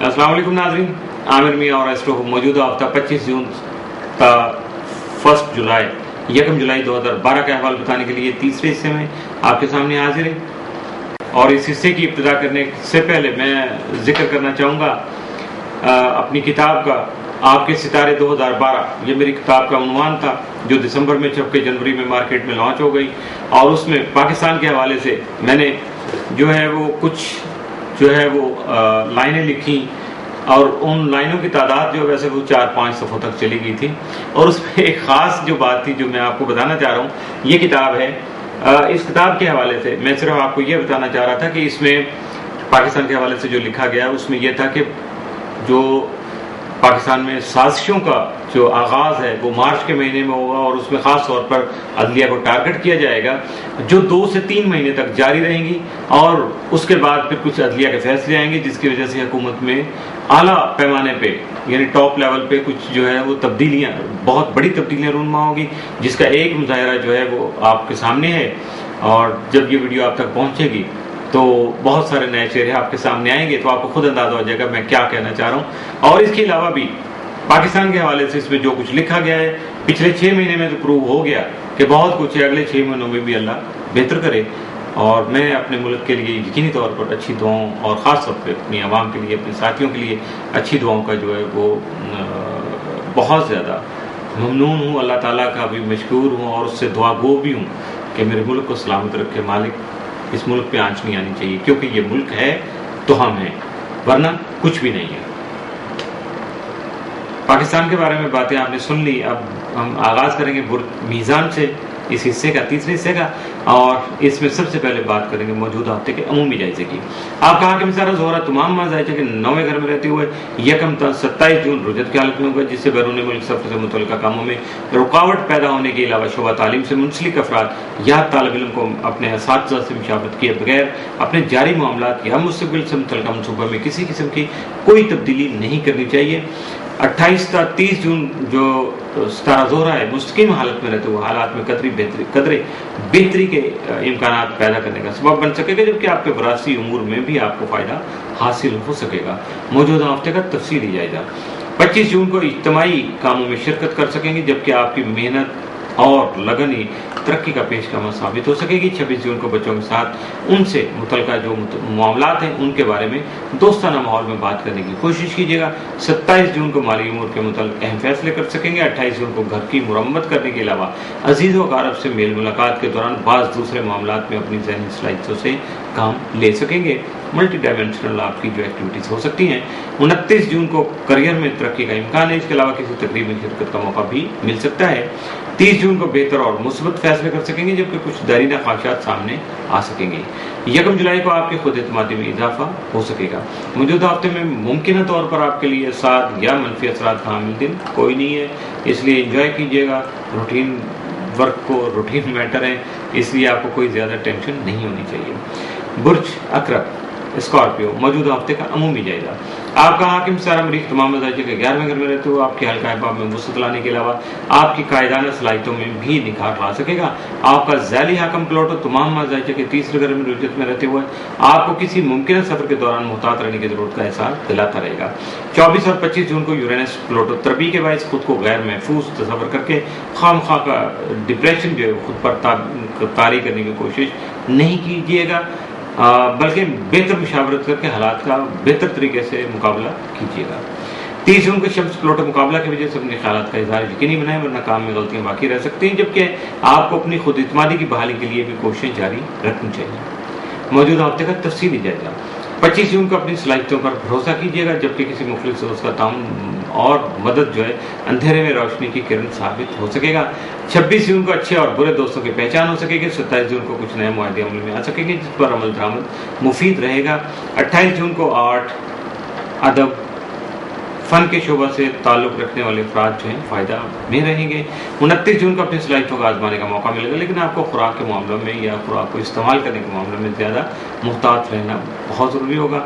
السلام علیکم ناظرین، عامر میاں اور ایسٹرو موجودہ ہفتہ 25 جون تا 1 جولائی 1 جولائی 2012 کا احوال بتانے کے لیے تیسرے حصے میں آپ کے سامنے حاضر ہے۔ اور اس حصے کی ابتدا کرنے سے پہلے میں ذکر کرنا چاہوں گا اپنی کتاب کا، آپ کے ستارے 2012۔ یہ میری کتاب کا عنوان تھا جو دسمبر میں چھپ کے جنوری میں مارکیٹ میں لانچ ہو گئی، اور اس میں پاکستان کے حوالے سے میں نے کچھ لائنیں لکھی، اور ان لائنوں کی تعداد جو ویسے وہ 4-5 صفحوں تک چلی گئی تھی، اور اس میں ایک خاص جو بات تھی جو میں آپ کو بتانا چاہ رہا ہوں، یہ کتاب ہے۔ اس کتاب کے حوالے سے میں صرف آپ کو یہ بتانا چاہ رہا تھا کہ اس میں پاکستان کے حوالے سے جو لکھا گیا اس میں یہ تھا کہ جو پاکستان میں سازشوں کا جو آغاز ہے وہ مارچ کے مہینے میں ہوگا، اور اس میں خاص طور پر عدلیہ کو ٹارگٹ کیا جائے گا، جو 2 سے 3 مہینے تک جاری رہیں گی، اور اس کے بعد پھر کچھ عدلیہ کے فیصلے آئیں گے جس کی وجہ سے حکومت میں اعلیٰ پیمانے پہ یعنی ٹاپ لیول پہ کچھ جو ہے وہ تبدیلیاں، بہت بڑی تبدیلیاں رونما ہوگی، جس کا ایک مظاہرہ جو ہے وہ آپ کے سامنے ہے۔ اور جب یہ ویڈیو آپ تک پہنچے گی تو بہت سارے نئے چہرے آپ کے سامنے آئیں گے، تو آپ کو خود اندازہ ہو جائے گا میں کیا کہنا چاہ رہا ہوں۔ اور اس کے علاوہ بھی پاکستان کے حوالے سے اس میں جو کچھ لکھا گیا ہے پچھلے 6 مہینے میں تو پروو ہو گیا کہ بہت کچھ ہے، اگلے 6 مہینوں میں بھی اللہ بہتر کرے۔ اور میں اپنے ملک کے لیے یقینی طور پر اچھی دعاؤں، اور خاص طور پہ اپنی عوام کے لیے، اپنے ساتھیوں کے لیے اچھی دعاؤں کا جو ہے وہ بہت زیادہ ممنون ہوں، اللہ تعالیٰ کا بھی مشکور ہوں، اور اس سے دعا گو بھی ہوں کہ میرے ملک کو سلامت رکھے مالک۔ اس ملک پہ آنچ نہیں آنی چاہیے، کیونکہ یہ ملک ہے تو ہم ہیں، ورنہ کچھ بھی نہیں ہے۔ پاکستان کے بارے میں باتیں آپ نے سن لی، اب ہم آغاز کریں گے برج میزان سے، اس حصے کا، تیسرے حصے کا، اور اس میں سب سے پہلے بات کریں گے موجودہ ہفتے کے عمومی جائزے کی۔ آپ کہا کہ مسارہ زہرہ تمام مزاج کے 9ویں گھر میں رہتے ہوئے 27 جون رجت کی حالت میں ہوگا، جس سے بیرون ملک سفر سے متعلقہ کاموں میں رکاوٹ پیدا ہونے کے علاوہ شعبہ تعلیم سے منسلک افراد یا طالب علم کو اپنے اساتذہ سے مشاورت کیے بغیر اپنے جاری معاملات یا مستقبل سے متعلقہ منصوبہ میں کسی قسم کی کوئی تبدیلی نہیں کرنی چاہیے۔ 28 تا 30 جون جو ستارہ زہرہ ہے مستقیم حالت میں رہتے ہوئے حالات میں قدرے بہتری کے امکانات پیدا کرنے کا سبب بن سکے گا، جبکہ آپ کے وراثی امور میں بھی آپ کو فائدہ حاصل ہو سکے گا۔ موجودہ ہفتے کا تفصیلی جائزہ۔ 25 جون کو اجتماعی کاموں میں شرکت کر سکیں گے، جبکہ آپ کی محنت اور لگن ہی ترقی کا پیش خدمت ثابت ہو سکے گی۔ 26 جون کو بچوں کے ساتھ ان سے متعلقہ جو معاملات ہیں ان کے بارے میں دوستانہ ماحول میں بات کرنے کی کوشش کیجیے گا۔ 27 جون کو مالی امور کے متعلق اہم فیصلے کر سکیں گے۔ 28 جون کو گھر کی مرمت کرنے کے علاوہ عزیز و اقارب سے میل ملاقات کے دوران بعض دوسرے معاملات میں اپنی ذہنی صلاحیتوں سے کام لے سکیں گے۔ ملٹی ڈائمینشنل آپ کی جو ایکٹیویٹیز ہو سکتی ہیں۔ 29 جون کو کریئر میں ترقی کا امکان ہے، اس کے علاوہ کسی تقریب میں شرکت کا موقع بھی مل سکتا ہے۔ 30 جون کو بہتر اور مثبت فیصلے کر سکیں گے، جبکہ کچھ دیرینہ خواہشات سامنے آ سکیں گے۔ 1 جولائی کو آپ کی خود اعتمادی میں اضافہ ہو سکے گا۔ موجودہ ہفتے میں ممکنہ طور پر آپ کے لیے سعد یا منفی اثرات کا حامل دن کوئی نہیں ہے، اس لیے انجوائے کیجیے گا۔ روٹین ورک کو روٹین میٹر ہے، اس لیے آپ کو کوئی زیادہ ٹینشن نہیں ہونی چاہیے۔ برج عقرب اسکارپیو، موجودہ ہفتے کا عمومی جائزہ۔ آپ کا حاکم ستارہ مریخ تمام مزاج کے 11ویں گھر میں رہتے ہوئے آپ کے حلقہ احباب میں وسعت لانے کے علاوہ آپ کی قائدانہ صلاحیتوں میں بھی نکھار لا سکے گا۔ آپ کا ذیلی حاکم پلوٹو تمام مزاج کے 3رے گھر میں رجت میں رہتے ہوئے آپ کو کسی ممکنہ سفر کے دوران محتاط رہنے کی ضرورت کا احساس دلاتا رہے گا۔ 24 اور 25 جون کو یورینس پلوٹو تربی کے باعث خود کو غیر محفوظ تصور کر کے خواہ کا ڈپریشن جو ہے خود پر طاری کرنے کی کوشش نہیں کیجیے گا، بلکہ بہتر مشاورت کر کے حالات کا بہتر طریقے سے مقابلہ کیجیے گا۔ 30 جون کو شمس پلوٹو مقابلہ کی وجہ سے اپنے خیالات کا اظہار یقینی بنائیں، ورنہ کام میں غلطیاں باقی رہ سکتی ہیں، جبکہ آپ کو اپنی خود اعتمادی کی بحالی کے لیے بھی کوششیں جاری رکھنی چاہیے۔ موجودہ ہفتے کا تفصیلی جائزہ۔ 25 جون کو اپنی صلاحیتوں پر بھروسہ کیجیے گا، جبکہ کسی مخلص سے اس کا تعاون اور مدد جو ہے اندھیرے میں روشنی کی کرن ثابت ہو سکے گا۔ 26 جون کو اچھے اور برے دوستوں کی پہچان ہو سکے گی۔ 27 جون کو کچھ نئے معاہدے عمل میں آ سکیں گے جس پر عمل درآمد مفید رہے گا۔ 28 جون کو آرٹ، ادب، فن کے شعبہ سے تعلق رکھنے والے افراد جو ہیں فائدہ میں رہیں گے۔ 29 جون کو اپنی صلاحیتوں کا آزمانے کا موقع ملے گا، لیکن آپ کو خوراک کے معاملوں میں یا خوراک کو استعمال کرنے کے معاملے میں زیادہ محتاط رہنا بہت ضروری ہوگا۔